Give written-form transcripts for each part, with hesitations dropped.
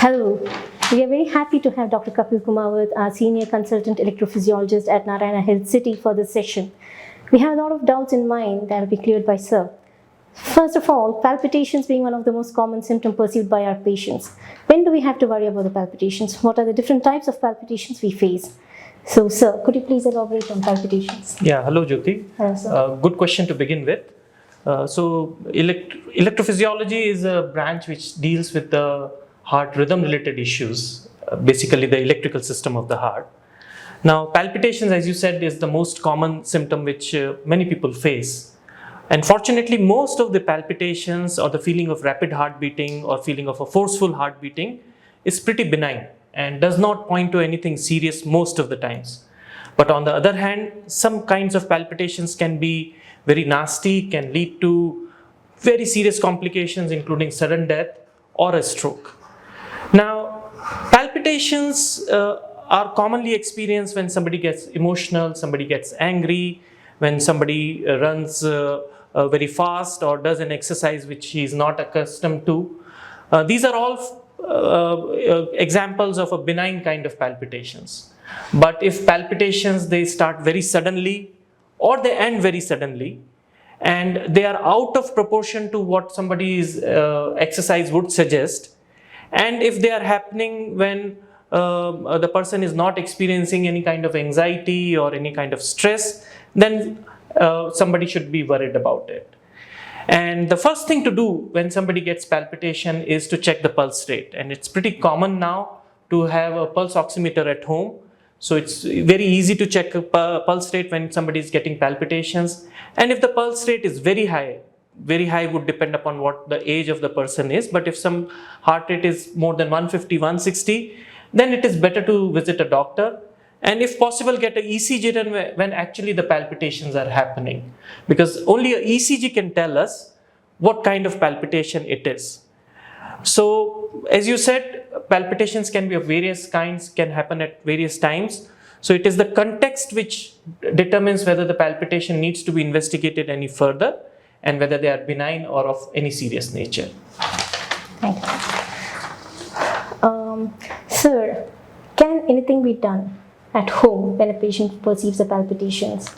Hello, we are very happy to have Dr. Kapil Kumawat, our Senior Consultant Electrophysiologist at Narayana Health City for this session. We have a lot of doubts in mind that will be cleared by Sir. First of all, palpitations being one of the most common symptoms perceived by our patients. When do we have to worry about the palpitations? What are the different types of palpitations we face? So, Sir, could you please elaborate on palpitations? Yeah, hello Jyoti. Hello, sir. Good question to begin with. Electrophysiology is a branch which deals with the heart rhythm related issues, basically the electrical system of the heart. Now, palpitations, as you said, is the most common symptom which many people face. And fortunately, most of the palpitations or the feeling of rapid heart beating or feeling of a forceful heart beating is pretty benign and does not point to anything serious most of the times. But on the other hand, some kinds of palpitations can be very nasty, can lead to very serious complications, including sudden death or a stroke. Now, palpitations are commonly experienced when somebody gets emotional, somebody gets angry, when somebody runs very fast or does an exercise which he is not accustomed to. These are all examples of a benign kind of palpitations. But if palpitations, they start very suddenly or they end very suddenly, and they are out of proportion to what somebody's exercise would suggest, and if they are happening when the person is not experiencing any kind of anxiety or any kind of stress, then somebody should be worried about it. And the first thing to do when somebody gets palpitation is to check the pulse rate. And it's pretty common now to have a pulse oximeter at home. So it's very easy to check a pulse rate when somebody is getting palpitations. And if the pulse rate is very high would depend upon what the age of the person is. But if some heart rate is more than 150, 160, then it is better to visit a doctor. And if possible, get an ECG when actually the palpitations are happening. Because only an ECG can tell us what kind of palpitation it is. So, as you said, palpitations can be of various kinds, can happen at various times. So, it is the context which determines whether the palpitation needs to be investigated any further and whether they are benign or of any serious nature. Thank you. Sir, can anything be done at home when a patient perceives the palpitations?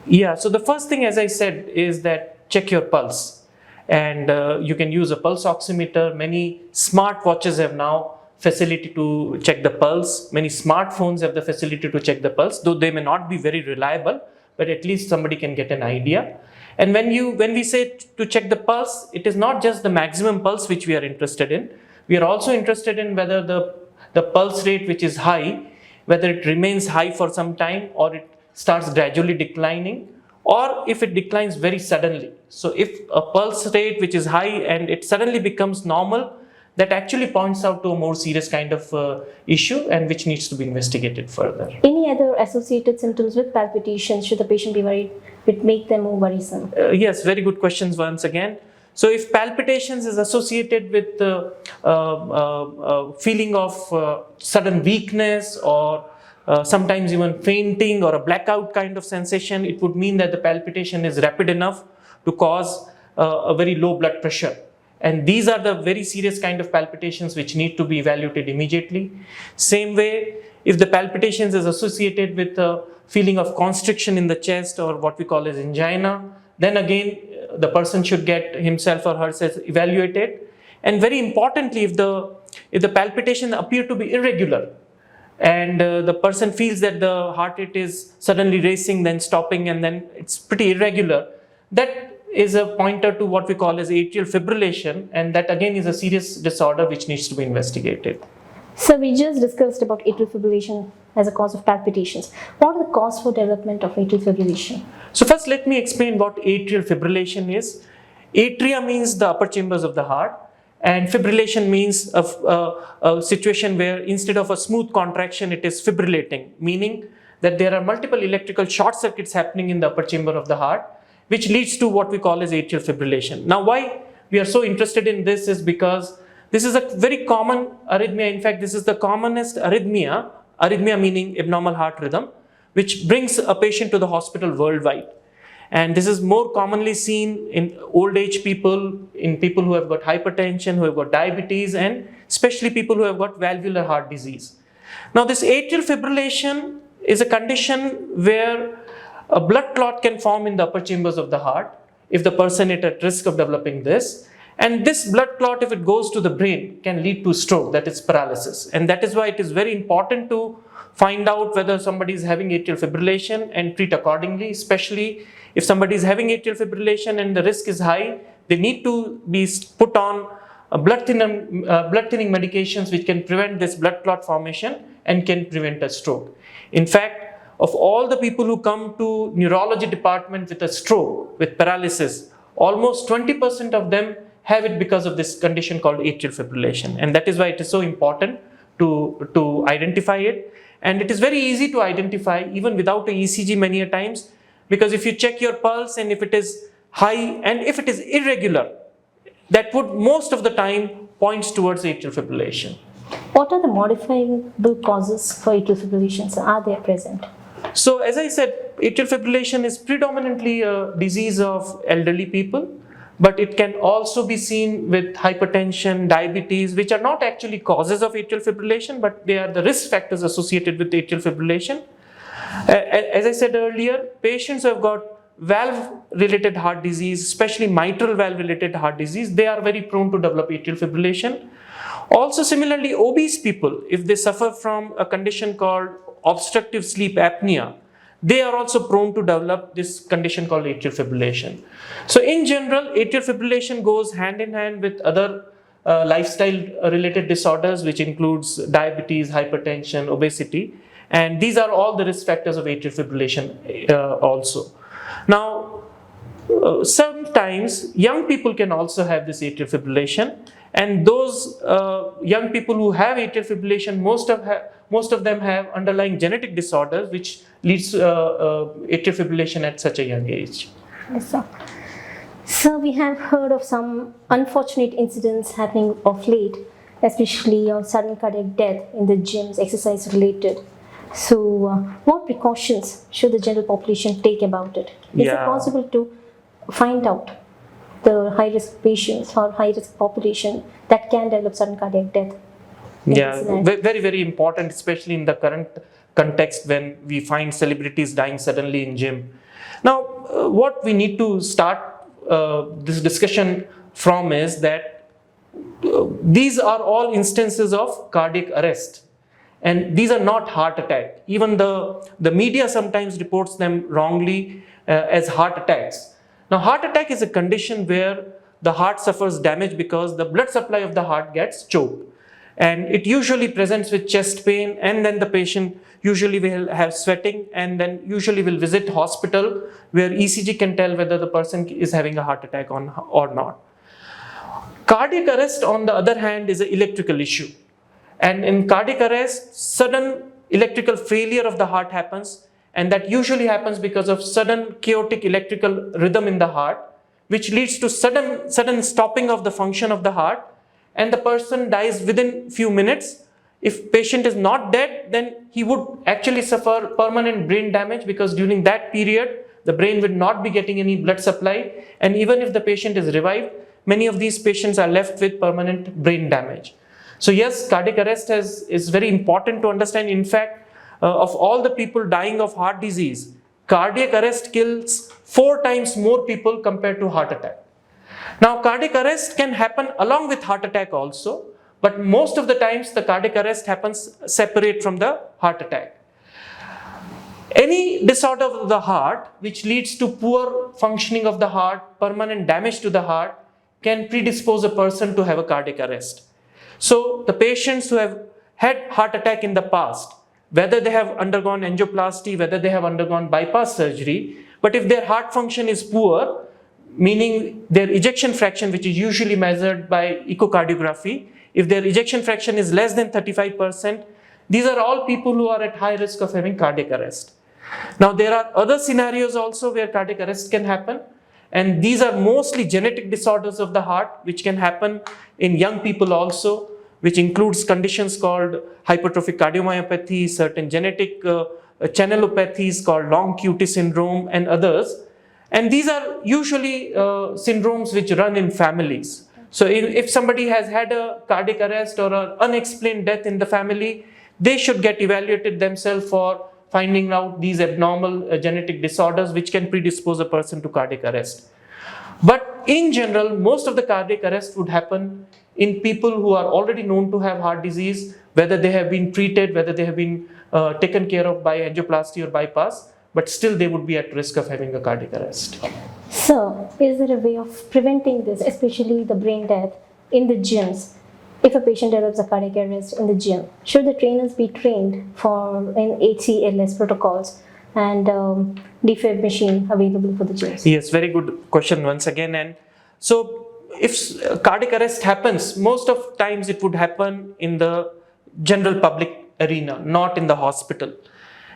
Yeah, so the first thing, as I said, is that check your pulse. And you can use a pulse oximeter. Many smartwatches have now facility to check the pulse. Many smartphones have the facility to check the pulse, though they may not be very reliable, but at least somebody can get an idea. And when we say to check the pulse, it is not just the maximum pulse which we are interested in. We are also interested in whether the pulse rate which is high, whether it remains high for some time or it starts gradually declining, or if it declines very suddenly. So if a pulse rate which is high and it suddenly becomes normal, that actually points out to a more serious kind of issue and which needs to be investigated further. Any other associated symptoms with palpitations should the patient be worried, which make them more worrisome? Yes, very good questions once again. So if palpitations is associated with feeling of sudden weakness or sometimes even fainting or a blackout kind of sensation, it would mean that the palpitation is rapid enough to cause a very low blood pressure. And these are the very serious kind of palpitations which need to be evaluated immediately. Same way, if the palpitations is associated with a feeling of constriction in the chest or what we call as angina, then again the person should get himself or herself evaluated. And very importantly, if the palpitation appear to be irregular, and the person feels that the heart rate is suddenly racing, then stopping, and then it's pretty irregular, that is a pointer to what we call as atrial fibrillation, and that again is a serious disorder which needs to be investigated. So we just discussed about atrial fibrillation as a cause of palpitations. What are the causes for development of atrial fibrillation? So first let me explain what atrial fibrillation is. Atria means the upper chambers of the heart, and fibrillation means a situation where instead of a smooth contraction, it is fibrillating, meaning that there are multiple electrical short circuits happening in the upper chamber of the heart, which leads to what we call as atrial fibrillation. Now, why we are so interested in this is because this is a very common arrhythmia. In fact, this is the commonest arrhythmia meaning abnormal heart rhythm, which brings a patient to the hospital worldwide. And this is more commonly seen in old age people, in people who have got hypertension, who have got diabetes, and especially people who have got valvular heart disease. Now, this atrial fibrillation is a condition where a blood clot can form in the upper chambers of the heart if the person is at risk of developing this. And this blood clot, if it goes to the brain, can lead to stroke, that is paralysis. And that is why it is very important to find out whether somebody is having atrial fibrillation and treat accordingly, especially if somebody is having atrial fibrillation and the risk is high, they need to be put on blood thinning medications which can prevent this blood clot formation and can prevent a stroke. In fact, of all the people who come to neurology department with a stroke, with paralysis, almost 20% of them have it because of this condition called atrial fibrillation. And that is why it is so important to identify it. And it is very easy to identify even without a ECG many a times, because if you check your pulse and if it is high and if it is irregular, that would most of the time points towards atrial fibrillation. What are the modifiable causes for atrial fibrillation? Are they present? So as I said, atrial fibrillation is predominantly a disease of elderly people, but it can also be seen with hypertension, diabetes, which are not actually causes of atrial fibrillation, but they are the risk factors associated with atrial fibrillation. As I said earlier, patients who have got valve-related heart disease, especially mitral valve-related heart disease, they are very prone to develop atrial fibrillation. Also similarly, obese people, if they suffer from a condition called obstructive sleep apnea, they are also prone to develop this condition called atrial fibrillation. So in general, atrial fibrillation goes hand in hand with other lifestyle-related disorders, which includes diabetes, hypertension, obesity, and these are all the risk factors of atrial fibrillation also. Now, sometimes young people can also have this atrial fibrillation, and those young people who have atrial fibrillation, most of them have underlying genetic disorders which leads to atrial fibrillation at such a young age. Yes, sir. So we have heard of some unfortunate incidents happening of late, especially of sudden cardiac death in the gyms, exercise related. So what precautions should the general population take about it? Is it possible to find out the high-risk patients or high-risk population that can develop sudden cardiac death? Yeah, very, very important, especially in the current context when we find celebrities dying suddenly in gym. Now, what we need to start this discussion from is that these are all instances of cardiac arrest. And these are not heart attack. Even the media sometimes reports them wrongly as heart attacks. Now, heart attack is a condition where the heart suffers damage because the blood supply of the heart gets choked. And it usually presents with chest pain, and then the patient usually will have sweating, and then usually will visit hospital where ECG can tell whether the person is having a heart attack or not. Cardiac arrest, on the other hand, is an electrical issue. And in cardiac arrest, sudden electrical failure of the heart happens, and that usually happens because of sudden chaotic electrical rhythm in the heart, which leads to sudden stopping of the function of the heart, and the person dies within few minutes. If patient is not dead, then he would actually suffer permanent brain damage, because during that period, the brain will not be getting any blood supply, and even if the patient is revived, many of these patients are left with permanent brain damage. So yes, cardiac arrest is very important to understand. In fact, of all the people dying of heart disease, cardiac arrest kills 4 times more people compared to heart attack. Now, cardiac arrest can happen along with heart attack also, but most of the times the cardiac arrest happens separate from the heart attack. Any disorder of the heart which leads to poor functioning of the heart, permanent damage to the heart, can predispose a person to have a cardiac arrest. So the patients who have had heart attack in the past, whether they have undergone angioplasty, whether they have undergone bypass surgery, but if their heart function is poor, meaning their ejection fraction, which is usually measured by echocardiography, if their ejection fraction is less than 35%, these are all people who are at high risk of having cardiac arrest. Now, there are other scenarios also where cardiac arrest can happen, and these are mostly genetic disorders of the heart, which can happen in young people also, which includes conditions called hypertrophic cardiomyopathy, certain genetic channelopathies called long QT syndrome, and others. And these are usually syndromes which run in families. So if somebody has had a cardiac arrest or an unexplained death in the family, they should get evaluated themselves for finding out these abnormal genetic disorders which can predispose a person to cardiac arrest. But in general, most of the cardiac arrest would happen in people who are already known to have heart disease, whether they have been treated, whether they have been taken care of by angioplasty or bypass, but still they would be at risk of having a cardiac arrest. So, is there a way of preventing this, especially the brain death, in the gyms? If a patient develops a cardiac arrest in the gym, should the trainers be trained in HCLS protocols and defib machine available for the gyms? Yes, very good question once again. And so, if cardiac arrest happens, most of times it would happen in the general public arena, not in the hospital.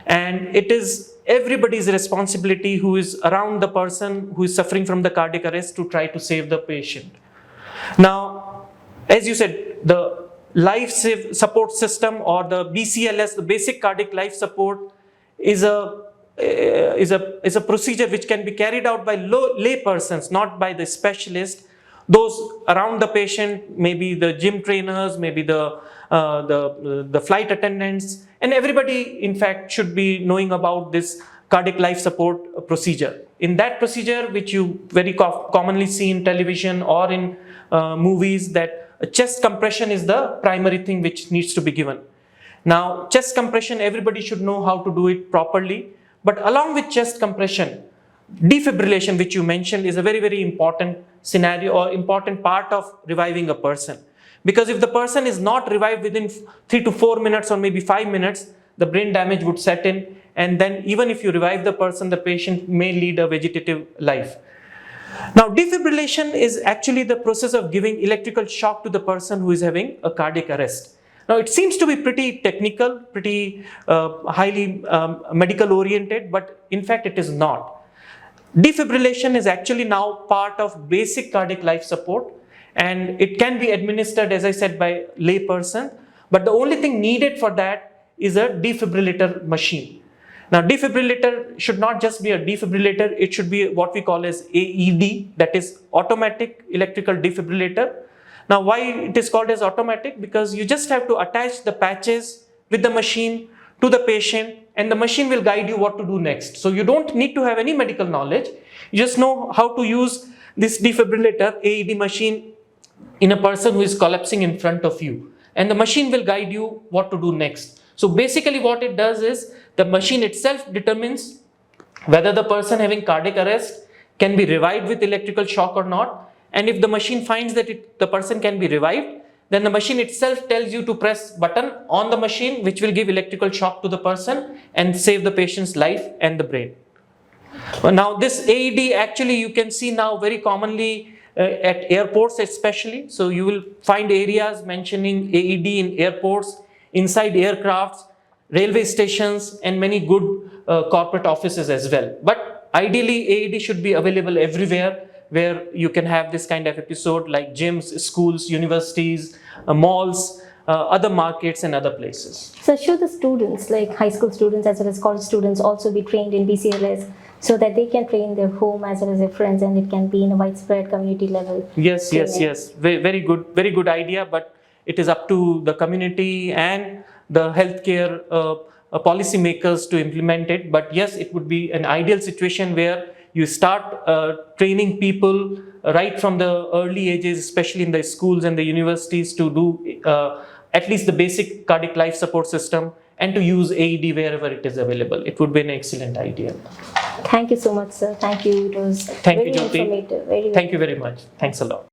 And it is everybody's responsibility who is around the person who is suffering from the cardiac arrest to try to save the patient. Now, as you said, the life support system or the BCLS, the basic cardiac life support, is a procedure which can be carried out by lay persons, not by the specialist. Those around the patient, maybe the gym trainers, maybe the flight attendants, and everybody in fact should be knowing about this cardiac life support procedure. In that procedure, which you very commonly see in television or in movies, that chest compression is the primary thing which needs to be given. Now, chest compression, everybody should know how to do it properly, but along with chest compression, defibrillation, which you mentioned, is a very, very important scenario or important part of reviving a person. Because if the person is not revived within 3 to 4 minutes or maybe 5 minutes, the brain damage would set in, and then even if you revive the person, the patient may lead a vegetative life. Now, defibrillation is actually the process of giving electrical shock to the person who is having a cardiac arrest. Now, it seems to be pretty technical, pretty highly medical oriented, but in fact it is not. Defibrillation is actually now part of basic cardiac life support, and it can be administered, as I said, by lay person, but the only thing needed for that is a defibrillator machine. Now, defibrillator should not just be a defibrillator, it should be what we call as AED, that is automatic electrical defibrillator. Now, why it is called as automatic? Because you just have to attach the patches with the machine to the patient, and the machine will guide you what to do next. So you don't need to have any medical knowledge. You just know how to use this defibrillator AED machine in a person who is collapsing in front of you, and the machine will guide you what to do next. So basically what it does is the machine itself determines whether the person having cardiac arrest can be revived with electrical shock or not. And if the machine finds that the person can be revived, then the machine itself tells you to press button on the machine which will give electrical shock to the person and save the patient's life and the brain. Now, this AED actually you can see now very commonly at airports especially. So you will find areas mentioning AED in airports, inside aircrafts, railway stations, and many good corporate offices as well. But ideally AED should be available everywhere where you can have this kind of episode, like gyms, schools, universities, malls, other markets and other places. So should the students, like high school students as well as college students, also be trained in BCLS so that they can train their home as well as their friends, and it can be in a widespread community level? Yes, yes. Very good idea, but it is up to the community and the healthcare policy makers to implement it. But yes, it would be an ideal situation where you start training people right from the early ages, especially in the schools and the universities, to do at least the basic cardiac life support system and to use AED wherever it is available. It would be an excellent idea. Thank you so much, sir. Thank you. It was very informative. Thank you very much. Thanks a lot.